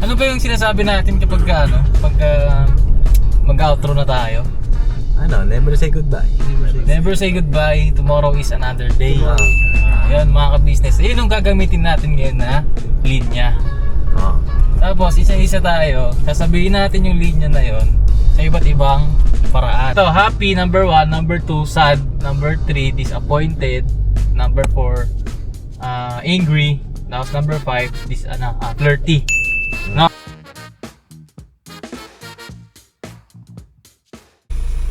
Ano ba yung sinasabi natin kapag mag-outro na tayo? Ano, never say goodbye. Never say goodbye, tomorrow is another day. Yun mga ka-business, yun yung gagamitin natin ngayon na linya. Tapos isa-isa tayo, sasabihin natin yung linya na yun sa iba't ibang paraan. So, happy, number 1, number 2, sad, number 3, disappointed, number 4, angry, tapos number 5, flirty. No?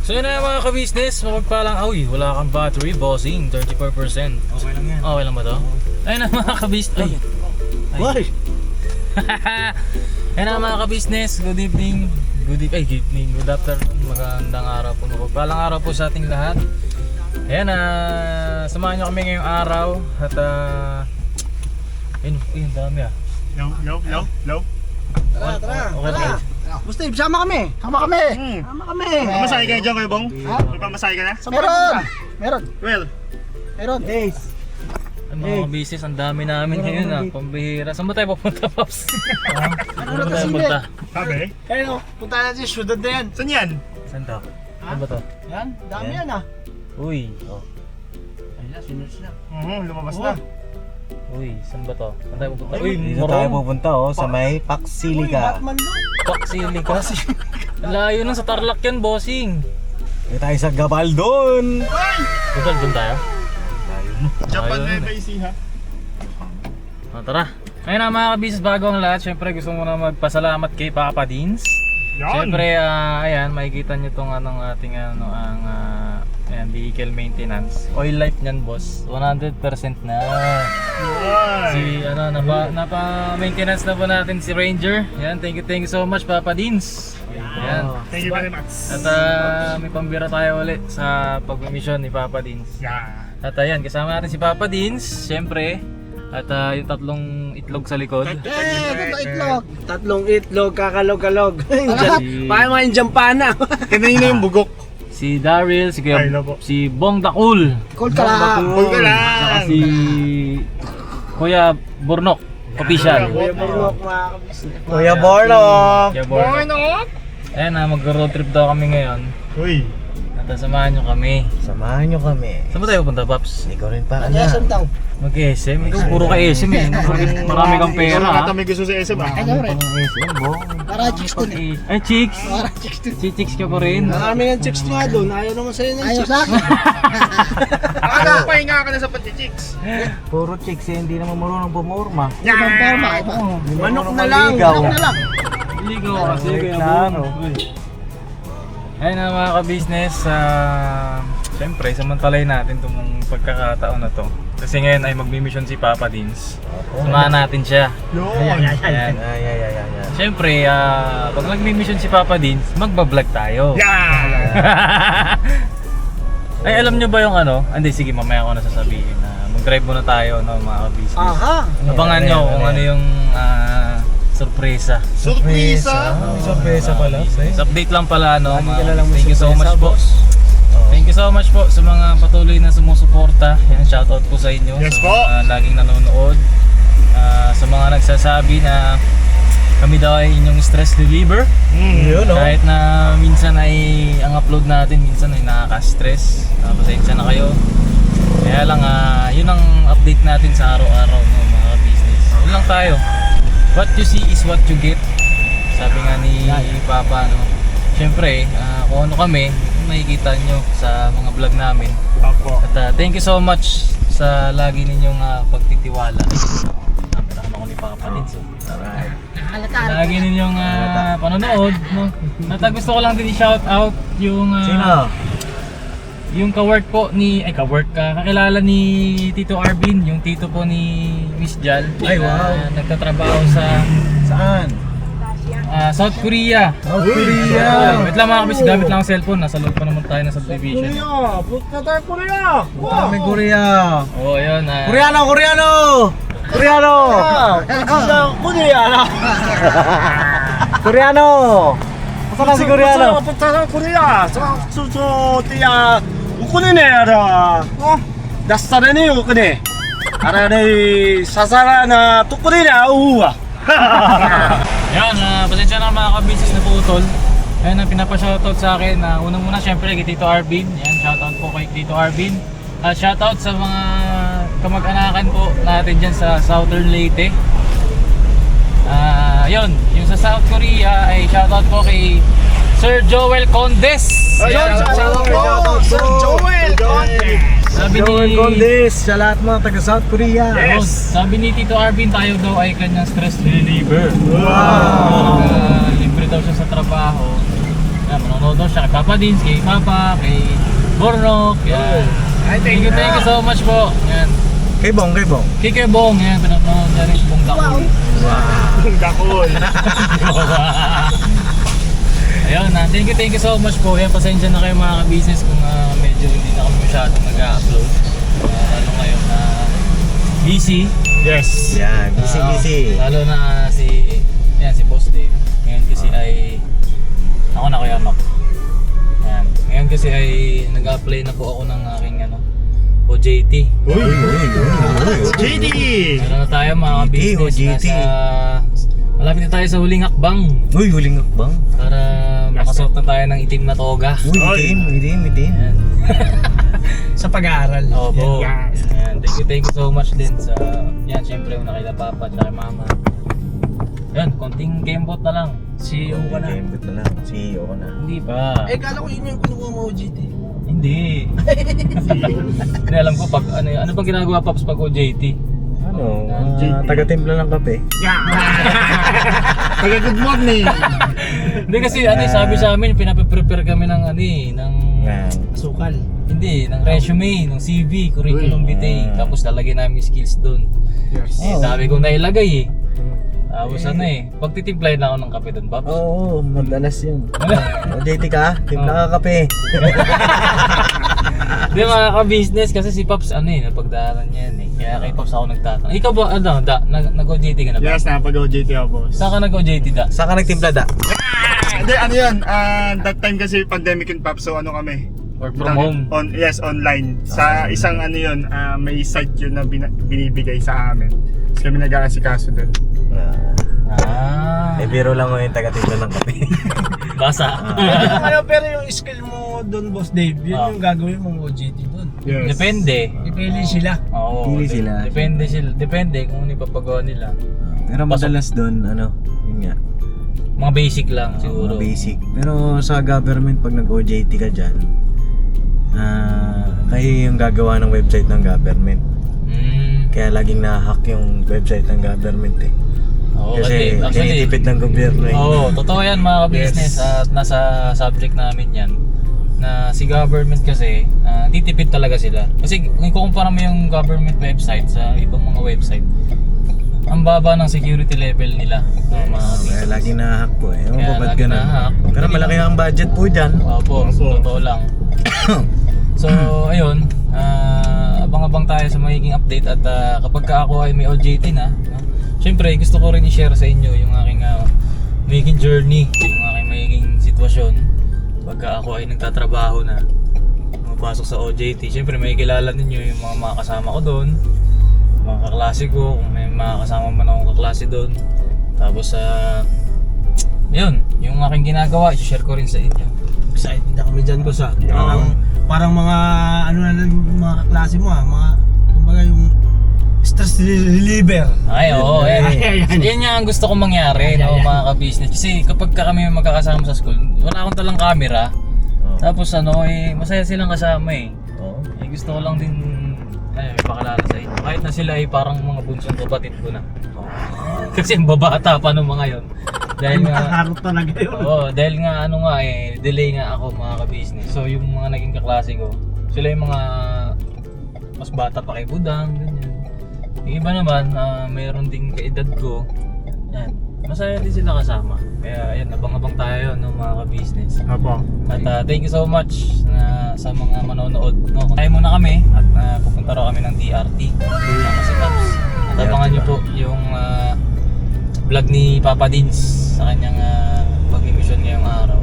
So yun na mga ka-business, mapagpalang, wala kang battery, bossing, 34%. Okay lang yan. Okay lang ba to? Ayun na mga ka-business. Why? Ayun na mga ka-business, good evening, good afternoon, magandang araw po, mapagpalang araw po sa ating lahat. Ayan samahan nyo kami ngayong araw at ayun, dami Low. Okay. Gusto, sama kami. Sama kami. Mamasay ka dyan kayo, Bong? Mamasay ka na? Meron. Ace. Ay, mga business, ang dami namin ngayon pambihira. Saan ba tayo pupunta, Pops? Saan ba tayo pupunta? Sabi? Ayun, punta natin sa syudad na yan. Saan yan? Saan to? Saan ba to? Yan, dami yan Uy, Ayun, sunod sila. Lumabas na. Uy, saan ba to? Saan tayo pupunta? Uy, dito tayo pupunta sa may Paksiliga. Batman doon. Paksiliga. Ang layo nun, sa Tarlac yan, bossing. Dito tayo sa Gabaldon. Doon tayo? Japan Ayun. na ici ha? Tara. Ayun na mga ka-business, bago ang lahat, syempre gusto mo na magpasalamat kay Papa Dins. Yan! Siyempre, ayan, makikita nyo itong ating ayan, vehicle maintenance. Oil life niyan, boss. 100% na. Si, napa-maintenance na po natin si Ranger. Yan, thank you so much, Papa Dins. Yan. Thank you very much. At may pambira tayo ulit sa pag-mission ni Papa Dins. Yeah. At ayan, kasama natin si Papa Dins, siyempre. At yung tatlong itlog sa likod. Itlog. Tatlong itlog, kakalog-kalog. Si- Paano mga Indiampana? Kanina yung bugok. Si Daryl, si Ay, labo. si Bong Dakul. Cool ka lang. Huwag ka Saka lang. si Kuya Burnok, official. Kuya Burnok, mga kabisnes. Kuya Bornok. Kuya Burnok. Ayan mag-road trip daw kami ngayon. Uy. At samahan nyo kami. Samahan nyo kami. Saan ba tayo pupunta, Paps? Hindi ko rin pa Ano yan, daw? Mag-SM. Ikaw puro ka SM eh. Marami kang pera ha. Ito may gusto sa SM ah. Ano rin? SM, Bong. Para chicks dun eh. Ay, chicks. Para chicks dun. Si chicks ka pa rin. Marami ng chicks nga doon. Ayaw naman sa'yo ng chicks. Ayaw sa akin. Akala ko pahinga ka na sa pati-chicks. Puro chicks hindi naman marunong pumurma. Ibang forma. Manok na lang. Maligaw. Manok na lang. Ligaw kasi Kuya Klaro. Bong. Ayun na mga ka-business, siyempre samantalayin natin itong pagkakataon na to. Kasi ngayon ay magmi-mission si Papa Dins. Samahan natin siya. Yun. Ayan. Ay. Siyempre, pag nagmi-mission si Papa Dins, magbablog tayo. Yeah! Ay, alam nyo ba yung Hindi, sige, mamaya ko na sasabihin na mag-drive muna tayo, no, mga ka-business. Aha. Abangan nyo kung ano yung sorpresa. Surpresa! May sorpresa pala. Update lang pala, no. Kilala mo Thank you so much po. Thank you so much po sa mga patuloy na sumusuporta. Yan, shoutout po sa inyo. Yes sa po. mga laging nanonood. Sa mga nagsasabi na kami daw ay inyong stress reliever. Yun, no? Kahit na minsan ay ang upload natin minsan ay nakaka-stress. Pasensya na kayo. Kaya lang yun ang update natin sa araw-araw, no, mga business. Yun lang tayo. What you see is what you get. Sabi nga ni Papa, no. Siyempre, kung ano kami, makikita nyo sa mga vlog namin. Apo. At thank you so much sa lagi ninyong pagtitiwala. Naman ako ni Papa din. So, lagi ninyong panonood, no. At gusto ko lang din i-shout out yung Sino? yung ka-work po ni kakilala ni Tito Arvin, yung tito po ni Miss Jal. Ay, wow. Nagtatrabaho sa Saan? South Korea. South Korea. Wait lang mga kabis, gamit lang ang cellphone. Nasa loob pa naman tayo ng subdivision. Punta tayo Korea. Punta kami Korea. Oo, ayun. Koreano! Koreano! Saan na si Koreano? Punta tayo Korea. Tiya. Ukune ne ara. Dasare ne ukune. Ara ne sasara na tukure ne auwa. Yan, pasensya na mga ka-business na putol. Ayan ang pinapa-shoutout sa akin. Unang-una syempre kay Tito Arvin. Yan, shoutout po kay Tito Arvin. At shoutout sa mga kamag-anakan po natin dyan sa Southern Leyte. Yun, yung sa South Korea ay shoutout po kay Sir Joel Condes. Shoutout Sir Joel Condes. Sabi Joel ni Condes sa lahat mga taga South Korea. Yes. Sabi ni Tito Arvin, tayo daw ay kanyang stress reliever. Wow! Libre daw siya sa trabaho. Yan, manonood daw siya kay Papa Dins, kay Papa, kay Bornok. Yan. Thank you so much po. Yan. Kay Bong. Kay Bong, yan, pinapanood niya rin si Bong Dakul. Kung dakol. Ayun, thank you so much po. Yan, pasensya na kayo mga ka-business kung medyo hindi na kami masyadong nag-upload. Lalo ngayon na busy. Yes. Yan, busy. Lalo na si Boss Dave. Ngayon kasi ay ako na Kuya Mac. Ayan. Ngayon kasi ay nag-apply na po ako ng aking OJT. JD! Meron na tayo mga business OJT. Malapit na tayo sa huling hakbang Uy, huling akbang. para makasuot na tayo ng itim na toga. Uy, itim. Ayan. Sa pag-aaral. Opo. Ayan. Thank you so much din sa yan, syempre una kay Papa at kay Mama. Yan, konting gamebot na lang. CEO ka na. Gamebot na lang. CEO ka na. Hindi pa. Kala ko yun yung kinukuha mo OJT. Hindi. Hindi alam ko pag ano bang ginagawa Paps pag OJT? Ano? Taga-timpla ng kape. Taga good morning. Hindi kasi sabi sa amin pinape-prepare kami ng ng Sukal. hindi, ng resume, ng CV, curriculum vitae, tapos lalagyan namin skills doon. Yes. Sabi ko nailagay eh. Tapos pagtitimplahin lang ako ng kape doon, Paps. Oo, madalas yun. OJT ka? Timpla ka kape. Hindi mga ka-business kasi si Paps napagdaanan niya yan eh. Kaya kay Paps ako nagtatanong. Ikaw ba nag-OJT ka na ba? Yes, napag-OJT ako, boss. Saan ka nag-OJT da? Saan ka nagtimpla da? Hindi, ano yun? That time kasi pandemic yun, Pop. So ano kami? Work from home. Yes, online. Sa isang may site yun na binibigay sa amin. Tapos kami nag-aasikaso doon. Ah. Biro lang mo yung taga-timpla ng kape. Basa. Pero yung skill mo doon, Boss Dave, yun yung gagawin mong OJT doon. Yes. Depende. Ipili sila. Oo. Pili sila. Depende kung ano ipapagawa nila. Pero madalas doon, yun nga, Mga basic lang siguro. mga basic. Pero sa government, pag nag-OJT ka dyan, kayo yung gagawa ng website ng government. Kaya laging na-hack yung website ng government eh. Oo, Kasi actually, tinitipid ng gobyerno eh. Oo, totoo yan mga ka-business at nasa subject namin yan na si government kasi titipid talaga sila. Kasi kung ikukumpara mo yung government website sa ibang mga website, ang baba ng security level nila mga Kaya business. laging na-hack po eh. Ewan Kaya ko ba't laging ganun. na-hack. Pero malaki ang budget po dyan. Opo, totoo lang. So, ayun, abang-abang tayo sa magiging update at kapag ka ako ay may OJT na, syempre gusto ko rin i-share sa inyo yung aking magiging journey, yung aking magiging sitwasyon pagka ako ay nagtatrabaho na, pumapasok sa OJT. Syempre may kilala ninyo yung mga kasama ko doon, mga kaklase ko, kung may mga kasama man akong kaklase doon. Tapos yun, yung aking ginagawa, i-share ko rin sa inyo. Excited na kami dyan, Boss. Parang mga mga kaklase mo mga kumbaga yung stress reliever. Ay, oo. Yan nga ang gusto kong mangyari, mga ka-business. Kasi kapag kami magkakasama sa school, wala akong talang camera. Tapos masaya silang kasama eh. Gusto ko lang din ipakilala sa inyo. Kahit na sila ay parang mga bunsong kapatid ko na. Kasi ang babata pa nung mga yon. Dahil nga Nakakarot talaga yun. dahil nga delay nga ako mga ka-business. So yung mga naging kaklase ko, sila yung mga mas bata pa kay Budang, ganyan. Yung iba naman, mayroon ding kaedad ko. Yan. Masaya din sila kasama. Kaya yan, abang-abang tayo mga ka-business. Apo. At thank you so much sa mga manonood. Tayo muna kami at pupunta raw kami ng DRT sama si Taps. At abangan nyo po yung vlog ni Papa Dins sa kanyang pag-emission ngayong araw.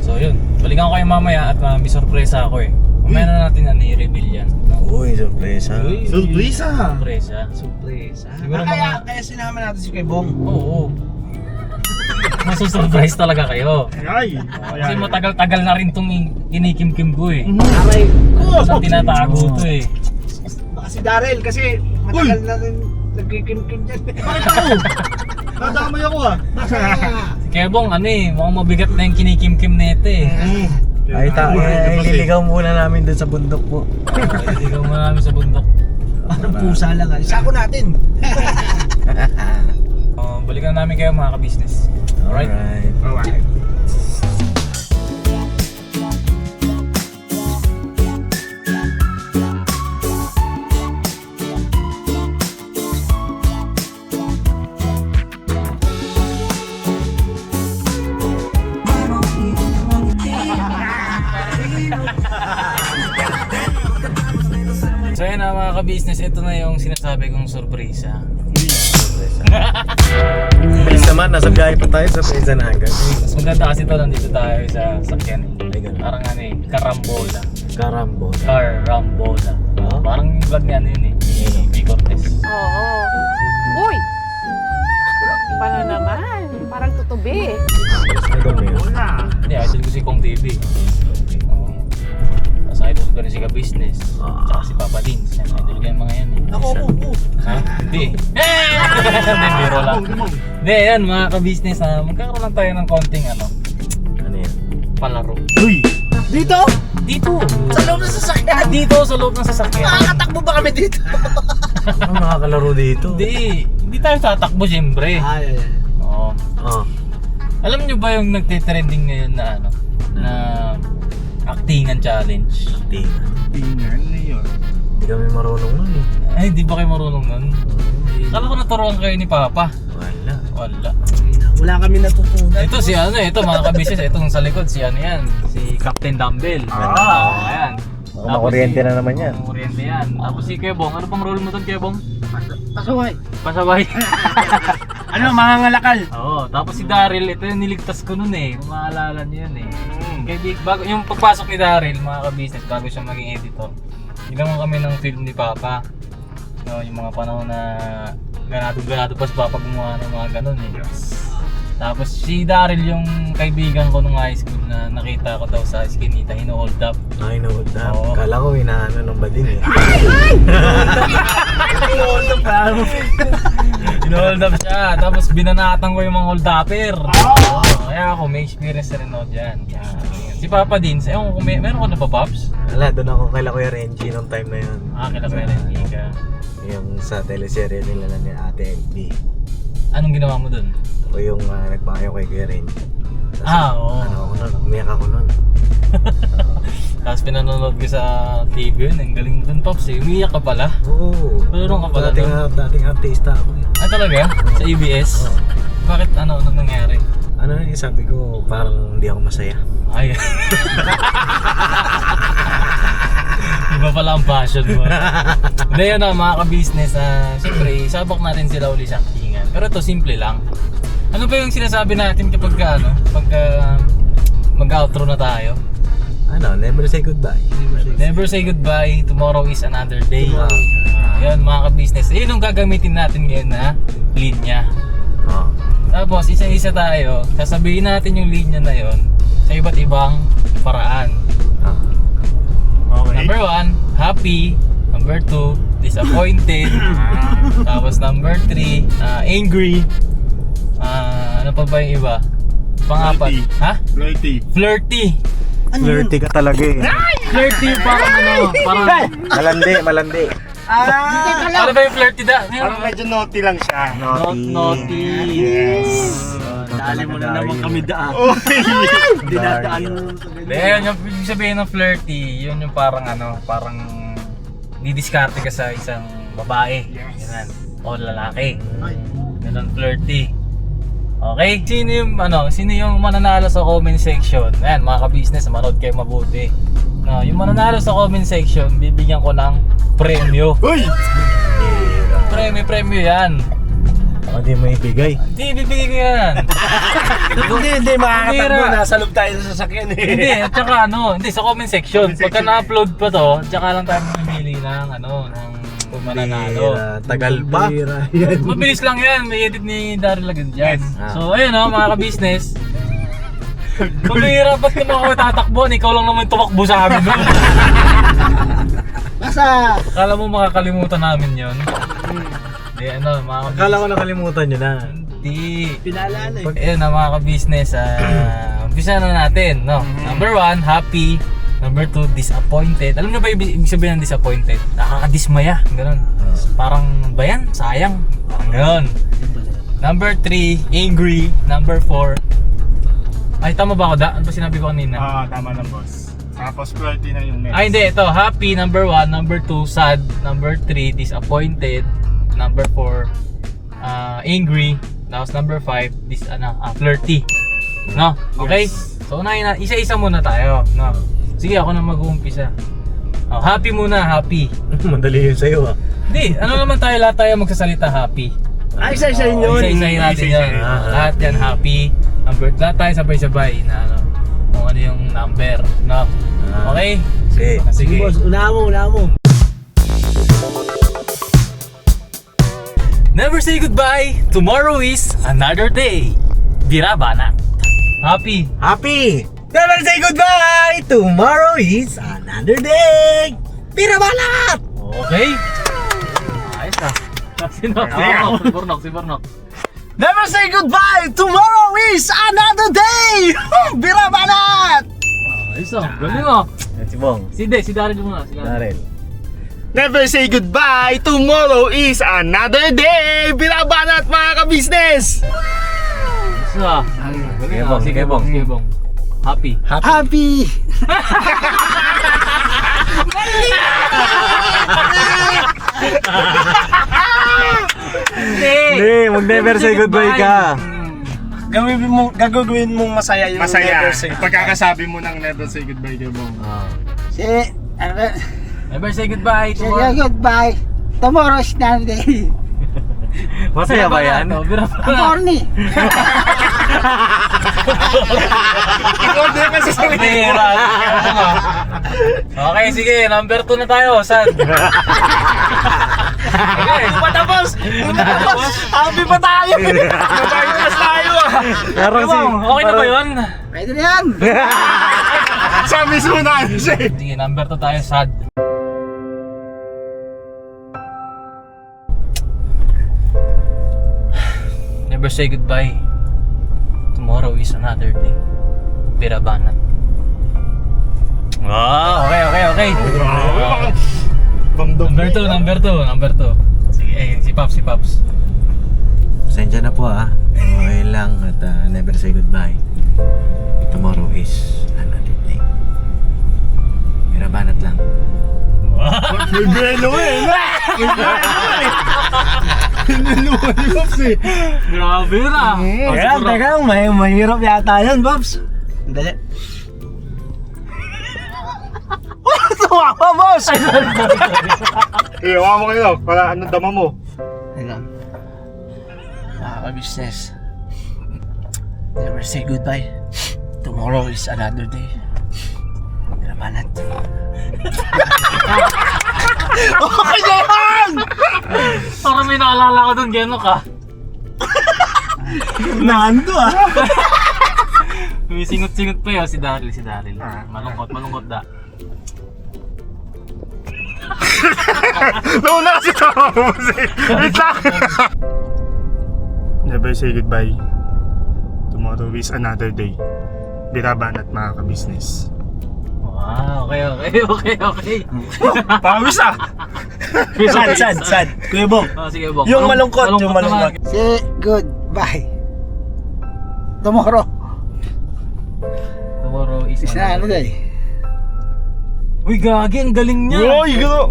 So yun, balikan ko kayo mamaya at may sorpresa ako eh. Mamaya na natin i-reveal yan. Uy, sorpresa. Surpresa! Sorpresa. Surprise. Siguro Kaya sinama natin si Kuya Bong. Oo. masusurprise talaga kayo. Ay! Kasi matagal-tagal na rin itong kinikim-kim ko eh. Aray ko! Saan tinatago to eh. Baka si Daryl kasi matagal na rin nagkikim-kim dyan. Bakit ako? Nadamay ako ah. Si Kebong ano eh, mukhang mabigat na yung kinikim-kim na ito eh. Liligaw muna namin dun sa bundok po. Ikaw marami sa bundok. Parang pusa lang ah. Isa ko natin. Balikan namin kayo mga ka-business. Alright? Alright. So yun na mga ka-business, ito na yung sinasabi kong sorpresa. Bilis naman, nasa biyahe pa tayo sa Quezon hanggang. Mas maganda kasi ito, nandito tayo sa sakyan eh. Ay, ganun. Parang ano eh, karambola. Karambo. Karambola. Oh? Parang yung vlog niya ano yun eh, ni B. Cortez. Oo. Uy! Paano naman? Parang tutubi. Wala. Hindi, idol ko si Kong TV. Oo. Tapos idol ko rin si Ka-Business. Tsaka si Papa Dins. Yan, idol ko yung mga yan eh. Ako. Ha? Hindi. Hindi, biro lang. Hindi, yan mga ka-business ha. Magkakaroon lang tayo ng konting ano, Ano yan? palaro. Uy! Dito? Dito! Sa loob ng sasakyan. Dito sa loob ng sasakyan. Nakakatakbo ba kami dito? Ano nakakalaro dito? Hindi tayo tatakbo siyempre. Ay. Oo. Oh. Alam nyo ba yung nagte-trending ngayon na ano, na actingan challenge? Tingnan na yun. Hindi kami marunong nun eh. Ay, hindi ba kayo marunong nun? Kala ko naturuan kayo ni Papa. Wala. Wala kami natutunan. Ito si ano, ito mga ka-business, itong sa likod si ano yan, si Captain Dumbbell. Ayan. Baka makuryente na naman yan. Makuryente yan. Tapos si Kebong, ano pang role mo doon Kebong? Pasaway. Pasaway. Ano, mga ngalakal? Oo, tapos si Daryl, ito yung niligtas ko nun eh. Kung maalala niyo yun eh. Bago, yung pagpasok ni Daryl, mga ka-business, bago siya maging editor, ginawa kami ng film ni Papa. No, yung mga panahon na ganado pa si Papa gumawa ng mga ganun eh. Tapos si Daryl yung kaibigan ko nung high school na nakita ko daw sa Eskinita, hino-hold up. Ay, no-hold up. Oo. Kala ko inaano ng bading eh. Hino-hold up siya, tapos binanatan ko yung mga hold upper. Kaya ako, may experience na rin ako dyan. Si Papa din, ewan ko, meron ka na ba Pops? Wala, doon ako kay Kuya Renji nung time na yun. Kila ko yan, Ika. Yung sa teleserye nila na ni Ate LB. Anong ginawa mo dun? Ako yung nagpayo kay Kuya Renji. Oo. Ano ako nun, umiyak ako nun. Tapos pinanonood ko sa TV yun, ang galing dun Pops eh. Umiyak ka pala. Oo. Meron ka pala dating artista ako eh. Ah talaga? Sa ABS? Oo. Bakit ano nangyari? Ano yung sabi ko, parang hindi ako masaya. Ay. Iba pala ang passion mo. Hindi yun na mga ka-business. Siyempre, sabak natin sila uli sa actingan. Pero ito, simple lang. Ano ba yung sinasabi natin kapag mag-outro na tayo? Ano, never say goodbye. Never say goodbye. Tomorrow is another day. Yun mga ka-business. Yun yung gagamitin natin ngayon na linya. Oo. Tapos isa-isa tayo. Sasabihin natin yung linya na yon sa iba't ibang paraan. Okay. Number 1, happy. Number 2, disappointed. Tapos number 3, angry. Ano pa ba yung iba? Pang-apat. Flirty. Ha? Flirty. Flirty. Flirty ka talaga eh. Flirty parang ano, parang Malandi. ano ba yung flirty da? Parang medyo naughty lang siya. Naughty. Yes. Dali mo na naman kami daan. Uy! Dinadaan mo. Then, yung ibig sabihin ng flirty, yun yung parang ano, parang didiskarte ka sa isang babae. Ganun. O lalaki. Ganun flirty. Okay? Sino yung mananalo sa comment section? Ayan, mga ka-business, manood kayo mabuti. No, yung mananalo sa comment section, bibigyan ko ng premyo. Uy! Premyo yan. Ako di mo ibigay. Hindi, bibigay ko yan. Hindi, makakatakbo. Bira. Nasa loob tayo sa sasakyan eh. Hindi, at saka hindi sa comment section. Comment Pagka section. na-upload pa to, tsaka lang tayo mamimili ng ng mananalo. Tagal pa. Yan. Mabilis lang yan, may edit ni Daryl agad dyan. Yes. So ayun mga ka-business. Pabihira, ba't naman ako tatakbo? Ikaw lang naman tumakbo sa amin doon. Basta! Akala mo makakalimutan namin yun? Hindi, mga ka-business. Akala ko nakalimutan nyo na. Hindi. Pinaalala eh. Ayun mga ka-business, umpisa na natin, no? Number 1, happy. Number 2, disappointed. Alam niyo ba ibig sabihin ng disappointed? Nakakadismaya, gano'n. Parang ba yan? Sayang. Parang gano'n. Number 3, angry. Number 4, ay tama ba ako da? Ano ba sinabi ko kanina? Tama lang boss. Tapos quality na yung next. Ay hindi, ito. Happy, number 1. Number 2, sad. Number 3, disappointed. Number 4, angry. Tapos number 5, flirty. No? Okay? So unahin na, isa-isa muna tayo. No? Sige, ako na mag-uumpisa. Happy muna, happy. Madali yun sa'yo ah. Hindi, ano naman tayo, lahat tayo magsasalita happy. Isa-isahin yun. Isa-isahin natin yan. Lahat yan happy. Lahat tayo sabay-sabay na kung ano yung number. No? Okay? Sige. Sige boss, unahan mo. Never say goodbye. Tomorrow is another day. Birabanat. Happy. Happy! Never say goodbye! Tomorrow is another day! Pirabalat! Okay? Ayos ah. Si Bornok. Never say goodbye! Tomorrow is another day! Birabanat! Ayos ah. Galing ah. Si Bong. Si Daryl muna. Darren. Never say goodbye. Tomorrow is another day. Binabanat mga ka-business. Ayos ah. Galing ah. Sige, Bong. Sige, Bong. Happy. Happy! Hindi, mag-never say goodbye ka. Gagawin mong masaya yung Masaya. never say Pagkakasabi mo ng never say goodbye kay Bong. Never say goodbye. Goodbye. Tomorrow is another day. Masaya ba yan? Birabanat. Corny. Ikaw din kasi sa Bira. Okay, sige. Number 2 na tayo. Sad. Okay. Patapos! Happy pa tayo! Mabaitas tayo ah. Parang si... Okay na ba yun? Pwede na yan. Sa mismo na siya. Sige, number 2 tayo. Sad. Never say goodbye. Tomorrow is another day. Birabanat. Okay. Number 2. Sige, si Pops. Pasensya na po ah. Okay lang at never say goodbye. Tomorrow is another day. Pirabanat lang. May belo eh. Grabe na. Teka, mahirap yata yun, Bobs. Dali. Tuwa ka, boss! Iyawa mo kayo. Para ano dama mo. Ayun. Business. Never say goodbye. Tomorrow is another day. Birabanat. Okay na yan! Parang may naalala ko dun, Geno ka. Nando ah. May singot-singot pa yun si Daryl. Malungkot da. Nauna kasi tawa mo si. Wait lang. Never say goodbye. Tomorrow is another day. Birabanat mga ka-business. Wow, okay. Pawis ah. Sad. Kuya Bong. Sige, Bong. Yung malungkot. naman. Say goodbye. Tomorrow Tomorrow is is another day. Uy, gagi, ang galing niya. Uy, gano.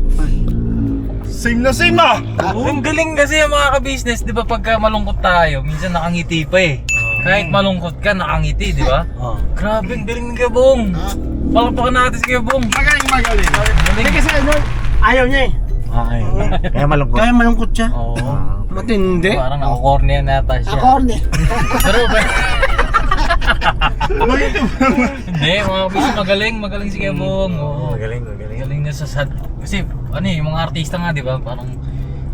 Same na same ah. Ang galing kasi yung mga ka-business, di ba pagka malungkot tayo, minsan nakangiti pa eh. Kahit malungkot ka, nakangiti, di ba? Grabe, ang galing ng Kuya Bong. Palakpakan natin si Kuya Bong. Magaling. Hindi kasi ano, ayaw niya eh. Okay. Kaya malungkot. Kaya malungkot siya. Oo. Matindi. Parang nakakornea nata siya. Corny. Pero ba? Hindi, mga kabis, magaling si Kuya Bong. Oo. Magaling. Galing niya sa sad. Kasi ano yung mga artista nga, di ba? Parang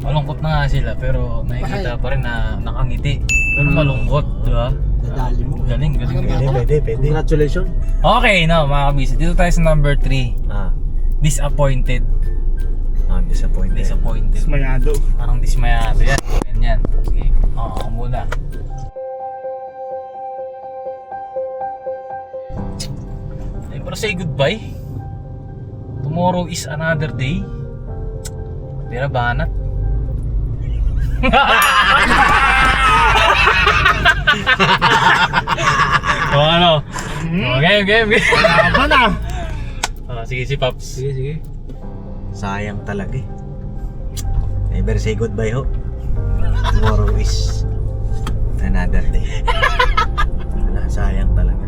malungkot na nga sila pero nakikita pa rin na nakangiti. Pero malungkot, di ba? Nadali mo. Galing. Pwede. Congratulations. Okay, now mga kabisa, dito tayo sa number 3. Disappointed. Disappointed. Dismayado. Parang dismayado yan. Ganyan. Sige, ako muna. Pero say goodbye. Tomorrow is another day. Pira banat. Ano? Game. Apa na? Sige si Paps. Sige. Sayang talaga eh. Never say goodbye ho. Tomorrow is another day. Wala, sayang talaga.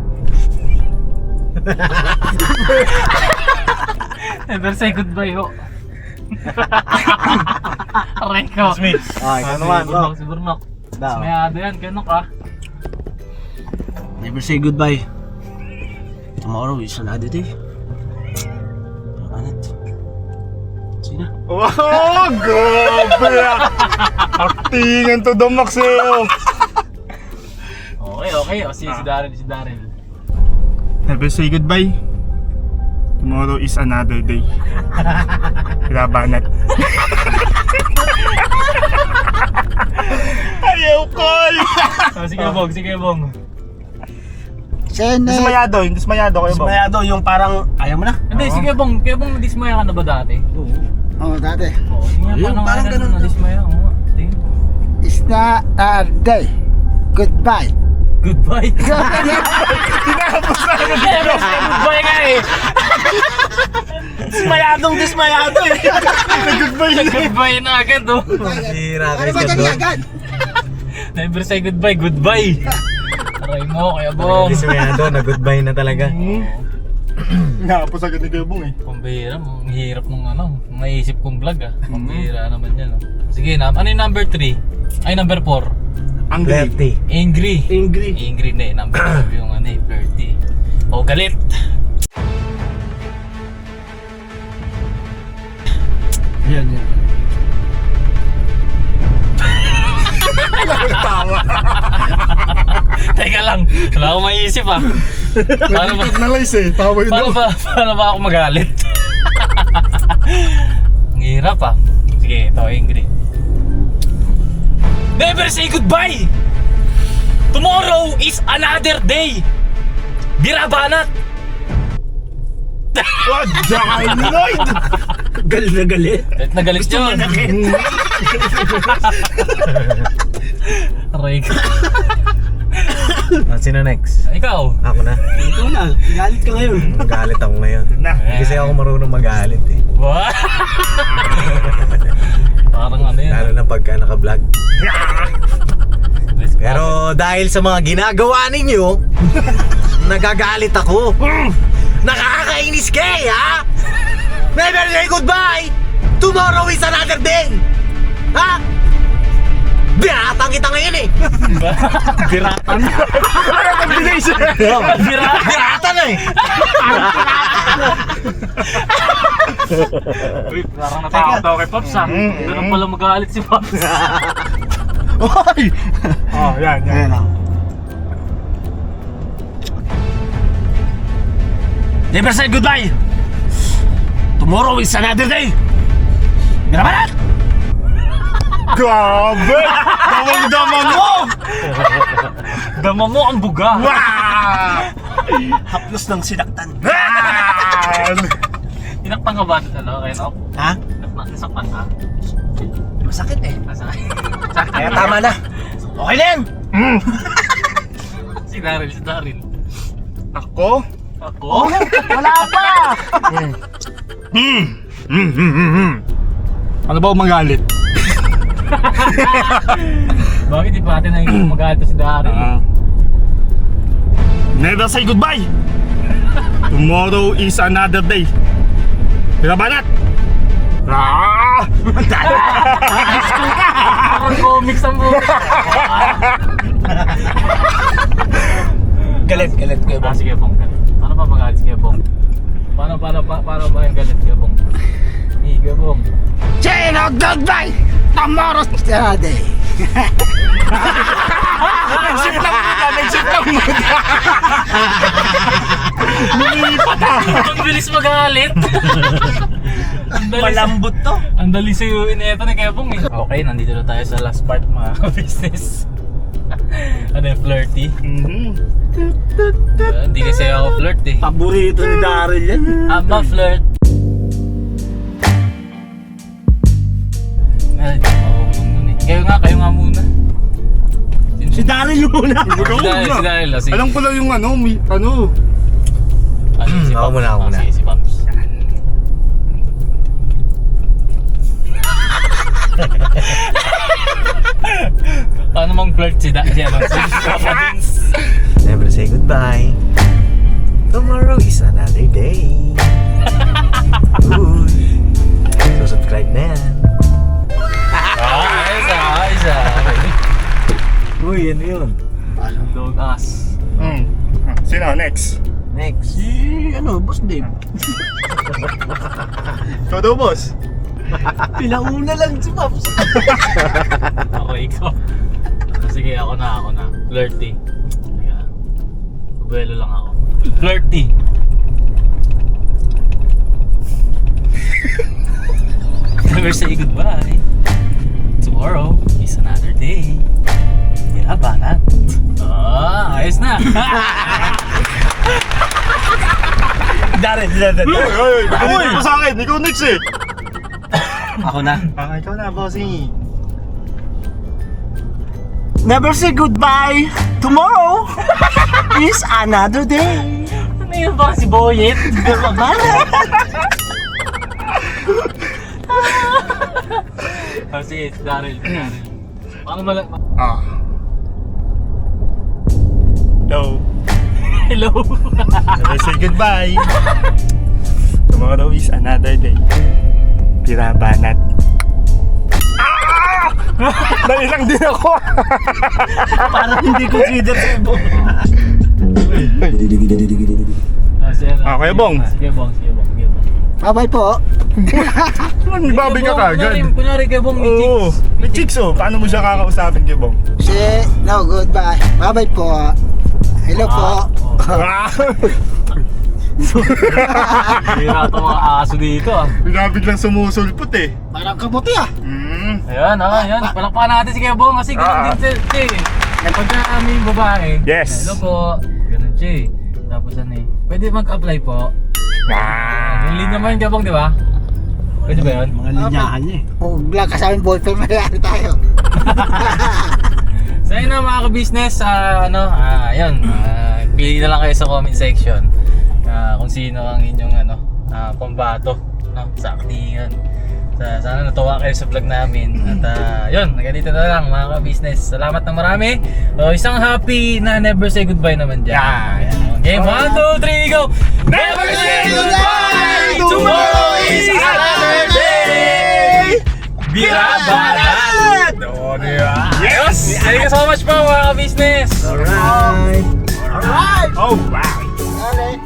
Never say goodbye ho. Aray ko. Ikaw naman, bro. Si Burnok. Dismayado yan, ganun ka. Never say goodbye. Tomorrow is another day. Anat. Sige na. Wow, grabe ah. Actingan to the max eh. Okay. Si Daryl. Never say goodbye. Tomorrow is another day. Labanat. Ayaw ko! Sige, Bong. Sene. Yung dismayado kayo ba? Dismayado yung parang ayaw mo na. Hindi, sige Bong. Kaya Bong, nadismaya ka na ba dati? Oh, dati. Oo, sige nga, Yung paano parang nga ganun daw. nadismaya? Oo nga. Sige. It's not a day. Goodbye. Goodbye. Tinapos na agad Never say goodbye nga eh. Dismayado eh. Nag-goodbye na. Goodbye na agad oh. Sira Ano kayo ba sa ganyan doon. agad? Never say goodbye. Aray mo, Kuya Bong. Dismayado na goodbye na talaga. Napos agad ni Kuya Bong eh. Pambihira, ang hirap nung naisip kong vlog ah. Pambihira naman yan. Sige na, ano yung number 3? Ay, number 4. Angry. Angry. Angry. Na eh, number 5 yung flirty. O galit. Yan. Teka lang, wala akong maiisip ah. Paano ba? Nag-analyze eh. Tawa yun. Paano ba ako magalit? Ang hirap ah. Sige, ito angry. Never say goodbye! Tomorrow is another day! Birabanat! Oh, John Lloyd! Galit na galit. Galit na galit yun. Aray ka. Sino next? Ikaw? Ako na. Ikaw na. Galit ka ngayon. Magalit ako ngayon. Na. Hindi kasi ako marunong magalit eh. What? Parang ano yun. Lalo na pagka naka-vlog. Pero dahil sa mga ginagawa ninyo, nagagalit ako. Nakakainis kayo, ha? Never say goodbye! Tomorrow is another day! Ha? Biratang kita ngayon eh! Biratan. Nagbigay siya. Biratan eh! Uy, parang natakot daw kay Pops ah. Ganun pala magalit si Pops. Oy! Oh, yan. Never say goodbye. Tomorrow is another day. Birabanat! Grabe! Damang-dama mo! Dama mo ang buga. Wow! Haplos ng sinaktan. Tinakpan ka ba? Ano, kayo? Ha? Nasaktan ka? Masakit eh. Nasaktan. Kaya tama na. Okay na yan. Si Daryl. Ako? Wala pa! Ano ba magalit? Bakit di pa natin naging magalit si Daryl? Never say goodbye! Tomorrow is another day. Birabanat! Ah! Parang comics ang buga. Galit ko Ah, sige Bong. Paano pa magalit si Bong? Paano ba yung galit si Bong? Hey, Gabong. Say no goodbye. Tomorrow's another day. Nag-ship lang muna, nag-ship lang muna. Ang bilis magalit. Malambot to. Ang dali sa'yo ito ni Kebong eh. Okay, nandito na tayo sa last part mga business. Ano yung flirty? Hindi kasi ako flirt eh. Paborito ni Daryl yan. I'm a flirt. Ay, marunong nun eh. Kayo nga muna. Si Daryl yung muna. Si Daryl. Alam ko lang yung ano. Si Ako Pams. muna, ako muna. Sige, si Pams. Paano mong flirt si Papa Dins? Never say goodbye. Tomorrow is another day. Uy. So subscribe na yan. Ayos ah. Uy, ano yun? Dog ass. Sino? Next. Next. Boss Dave. Ikaw daw, boss. Pinauna lang si Pops. Ako, ikaw. Sige, ako na. Flirty. Teka. Buwelo lang ako. Flirty. Never say goodbye. Tomorrow is another day. Yeah, banat. Ayos na. Daryl. Uy! Ikaw sa akin, ikaw next eh. Ako na. Ikaw na, bossing. Never say goodbye. Tomorrow is another day. Ano yun ba si Boyet? Sige, Daryl. Paano malang... Hello. Hello. Never say goodbye. Tomorrow is another day. Pira banat. Dali lang din ako. Parang hindi consider si Bong. Kuya Bong. Sige, Bong. Bye-bye po. May babi ka kagad. Kunyari kay Bong, may Oo. chicks. May chicks oh. Paano mo siya kakausapin kay Bong? Say no goodbye. Bye-bye po. Hello po. Hira ito mga aso dito ah. Biglang sumusulpot eh. Parang kabuti ah. Ayan, palakpakan natin si Kuya Bong kasi ganun din siya eh. Pagka may babae, Yes. hello po, ganun siya eh. Tapos ano eh, pwede mag-apply po. Yung linya mo yun Kuya Bong, di ba? Pwede ba yun? Mga linyahan niya eh. Huwag lang kasama boyfriend mayari tayo. So yun na mga ka-business, ayun, pili na lang kayo sa comment section kung sino ang inyong pambato sa actingan. Sana natuwa kayo sa vlog namin. At yun, ganito na lang mga ka-business. Salamat na marami. Isang happy na never say goodbye naman dyan. Okay, 1, 2, 3, go! Never say goodbye! Tomorrow is another day! Birabarat! Yes! Thank you so much po mga ka-business! Alright. Oh, wow. Alright.